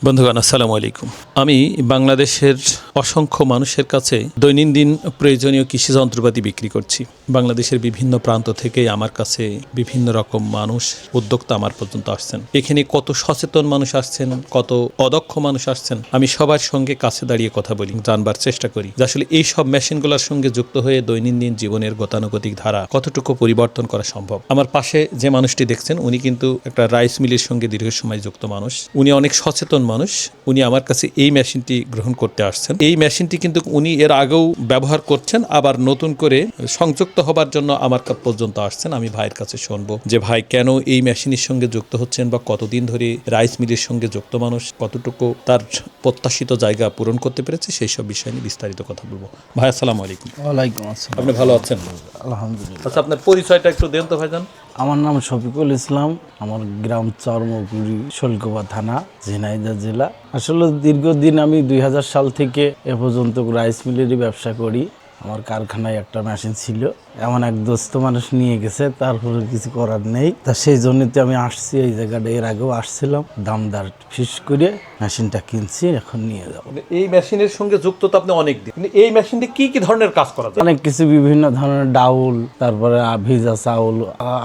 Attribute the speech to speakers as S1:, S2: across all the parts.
S1: বন্ধুগণ আসসালামু আলাইকুম। আমি বাংলাদেশের অসংখ্য মানুষের কাছে দৈনন্দিন প্রয়োজনীয় কৃষি যন্ত্রপাতি বিক্রি করছি। বাংলাদেশের বিভিন্ন প্রান্ত থেকে আমার কাছে বিভিন্ন রকম মানুষ উদ্যোক্তা আমার পর্যন্ত আসছেন। এখানে কত সচেতন মানুষ আসছেন, কত অদক্ষ মানুষ আসছেন। আমি সবার সঙ্গে কাছে দাঁড়িয়ে কথা বলি, জানবার চেষ্টা করি যে আসলে এই সব মেশিনগুলোর সঙ্গে যুক্ত হয়ে দৈনন্দিন জীবনের গতানুগতিক ধারা কতটুকু পরিবর্তন করা সম্ভব। আমার পাশে যে মানুষটি দেখছেন উনি কিন্তু একটা রাইস মিলের সঙ্গে দীর্ঘ সময় যুক্ত মানুষ। উনি অনেক সচেতন মানুষ। উনি আমার কাছে এই মেশিনটি গ্রহণ করতে আসছেন। এই মেশিনটি কিন্তু উনি এর আগেও ব্যবহার করছেন, আবার নতুন করে সংযুক্ত হবার জন্য আমার পর্যন্ত আসছেন। আমি ভাইয়ের কাছে শুনবো যে ভাই কেন এই মেশিনের সঙ্গে যুক্ত হচ্ছেন, বা কতদিন ধরে রাইস মিলের সঙ্গে যুক্ত মানুষ, কতটুকু তার প্রত্যাশিত জায়গা পূরণ করতে পেরেছে, সেই সব বিষয় নিয়ে বিস্তারিত কথা বলবো। ভাই আসসালামু আলাইকুম।
S2: ওয়ালাইকুম আসসালাম।
S1: আপনি ভালো আছেন?
S2: আলহামদুলিল্লাহ।
S1: আচ্ছা, আপনার পরিচয়টা একটু দেন তো ভাইজান।
S2: আমার নাম শফিকুল ইসলাম, আমার গ্রাম চরমপুরি, শৈলকুপা থানা, ঝিনাইদহ জেলা। আসলে দীর্ঘদিন আমি 2000 সাল থেকে এ পর্যন্ত রাইস মিলেরই ব্যবসা করি। আমার কারখানায় একটা মেশিন ছিল, এমন এক দোস্ত মানুষ নিয়ে গেছে, তারপরে কিছু করার নেই। তা সেই জন্যই তো আমি আসছি এই জায়গাটা। এর আগেও আসছিলাম, দামদার ফিস করে মেশিনটা কিনছি, এখন নিয়ে যাবো।
S1: এই মেশিনের সঙ্গে যুক্ত তো আপনি অনেক দিন। এই মেশিনটি কি কি ধরনের কাজ করা যায়?
S2: অনেক কিছু, বিভিন্ন ধরনের ডাউল, তারপরে ভিজা চাউল,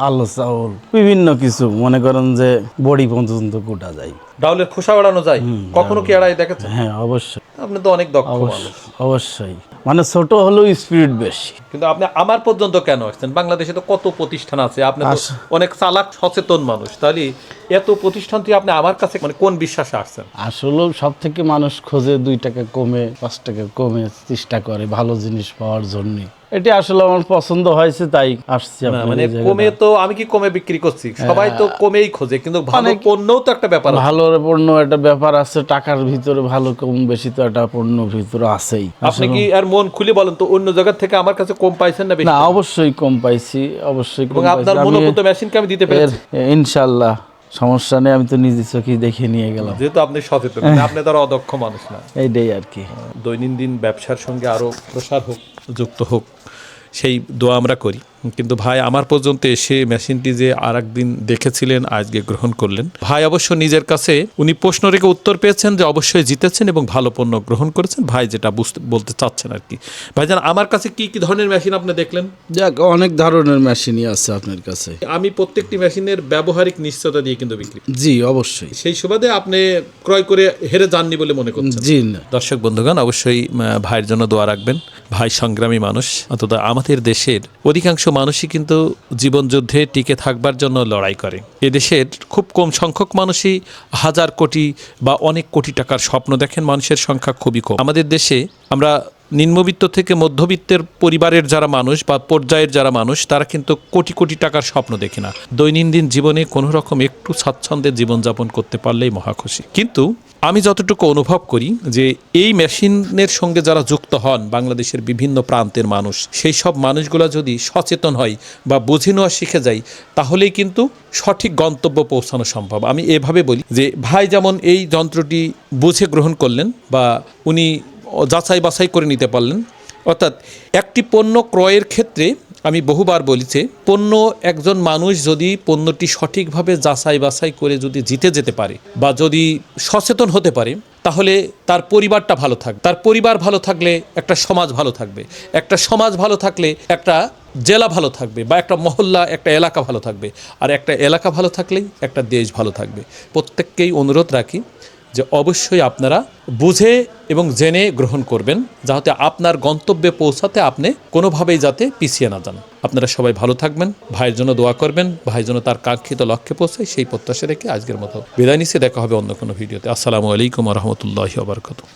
S2: আলো চাউল, বিভিন্ন কিছু, মনে করেন যে বড়ি পর্যন্ত কুটা যায়।
S1: ডাউলের খোসা এড়ানো যায়? কখনো কি এড়াই দেখেছেন?
S2: হ্যাঁ, অবশ্যই।
S1: আপনি তো অনেক দক্ষ মানুষ।
S2: অবশ্যই, মানে ছোট হলেও স্পিরিট বেশি।
S1: কিন্তু আপনি আমার পর্যন্ত কেন আসছেন? বাংলাদেশে তো কত প্রতিষ্ঠান আছে, আপনি তো অনেক চালাক সচেতন মানুষ, তাহলে এত প্রতিষ্ঠান তুই আপনি আমার কাছে মানে কোন বিশ্বাসে আসছেন?
S2: আসলে সব থেকে মানুষ খোঁজে 2 টাকা কমে, 5 টাকা কমে চেষ্টা করে ভালো জিনিস পাওয়ার জন্য। এটা আসলে আমার পছন্দ হয়েছে, তাই আসছি।
S1: মানে কমে তো আমি কি কমে বিক্রি করছি? সবাই তো কমেই খোঁজে, কিন্তু ভালো পণ্যও তো একটা ব্যাপার আছে।
S2: ভালো পণ্য একটা ব্যাপার আছে, টাকার ভিতরে ভালো কম বেশি তো একটা পণ্য ভিতরে আছেই।
S1: আপনি কি আর মন খুলে বলেন তো, অন্য জায়গা থেকে আমার কাছে কম পাইছেন না বেশি?
S2: না, অবশ্যই কম পাইছি, অবশ্যই কম
S1: এবং আপনার মনোভূত মেশিনকে আমি দিতে পেরেছি
S2: ইনশাআল্লাহ। সমস্যা নেই, আমি তো নিজে চোখে দেখে নিয়ে গেলাম।
S1: যেহেতু আপনি সচেতন, আপনি তো অদক্ষ মানুষ না।
S2: এইটাই আর কি।
S1: দৈনন্দিন ব্যবসার সঙ্গে আরো প্রসার হোক, যুক্ত হোক, সেই দোয়া আমরা করি। কিন্তু ভাই আমার পর্যন্ত এসে মেশিনটি যে আর একদিন দেখেছিলেন, আজকে গ্রহণ করলেন। ভাই অবশ্য নিজের কাছে উনি প্রশ্ন রেখে উত্তর পেয়েছেন যে অবশ্যই জিতেছেন এবং ভালো পণ্য গ্রহণ করেছেন। ভাই যেটা বলতে চাচ্ছেন আর কি। ভাইজান, আমার কাছে কি কি ধরনের মেশিন আপনি দেখলেন?
S2: যাক, অনেক ধরনের মেশিনই আছে আপনার কাছে।
S1: আমি প্রত্যেকটি মেশিনের ব্যবহারিক নিশ্চয়তা দিয়ে কিন্তু বিক্রি।
S2: জি, অবশ্যই।
S1: সেই সুবাদে আপনি ক্রয় করে হেরে যাননি বলে মনে করছেন?
S2: জি না।
S1: দর্শক বন্ধুগণ, অবশ্যই ভাইয়ের জন্য দোয়া রাখবেন। ভাই সংগ্রামী মানুষ, অন্তত আমাদের দেশের অধিকাংশ মানুষই কিন্তু জীবন যুদ্ধে টিকে থাকবার জন্য লড়াই করে। এদেশের খুব কম সংখ্যক মানুষই হাজার কোটি বা অনেক কোটি টাকার স্বপ্ন দেখেন। মানুষের সংখ্যা খুবই কম আমাদের দেশে। আমরা নিম্নবিত্ত থেকে মধ্যবিত্তের পরিবারের যারা মানুষ বা পর্যায়ের যারা মানুষ, তারা কিন্তু কোটি কোটি টাকার স্বপ্ন দেখে না। দৈনন্দিন জীবনে কোনো রকম একটু স্বাচ্ছন্দ্যে জীবনযাপন করতে পারলেই মহাখুশি। কিন্তু আমি যতটুকু অনুভব করি যে এই মেশিনের সঙ্গে যারা যুক্ত হন বাংলাদেশের বিভিন্ন প্রান্তের মানুষ, সেই সব মানুষগুলো যদি সচেতন হয় বা বুঝে নেওয়া শিখে যায়, তাহলেই কিন্তু সঠিক গন্তব্য পৌঁছানো সম্ভব। আমি এভাবে বলি যে ভাই যেমন এই যন্ত্রটি বুঝে গ্রহণ করলেন, বা উনি যাচাই বাছাই করে নিতে পারলেন। অর্থাৎ একটি পণ্য ক্রয়ের ক্ষেত্রে আমি বহুবার বলেছি, পণ্য একজন মানুষ যদি পণ্যটি সঠিকভাবে যাচাই বাছাই করে যদি জিতে যেতে পারে, বা যদি সচেতন হতে পারে, তাহলে তার পরিবারটা ভালো থাকবে। তার পরিবার ভালো থাকলে একটা সমাজ ভালো থাকবে। একটা সমাজ ভালো থাকলে একটা জেলা ভালো থাকবে, বা একটা মহল্লা, একটা এলাকা ভালো থাকবে। আর একটা এলাকা ভালো থাকলেই একটা দেশ ভালো থাকবে। প্রত্যেককেই অনুরোধ রাখি যে অবশ্যই আপনারা বুঝে এবং জেনে গ্রহণ করবেন, যাতে আপনার গন্তব্যে পৌঁছাতে আপনি কোনোভাবেই যাতে পিছিয়ে না যান। আপনারা সবাই ভালো থাকবেন, ভাইয়ের জন্য দোয়া করবেন, ভাই যেন তার কাঙ্ক্ষিত লক্ষ্যে পৌঁছায়, সেই প্রত্যাশা রেখে আজকের মতো বিদায় নিচ্ছি। দেখা হবে অন্য কোনো ভিডিওতে। আসসালামু আলাইকুম ওয়া রাহমাতুল্লাহি ওয়া বারাকাতুহু।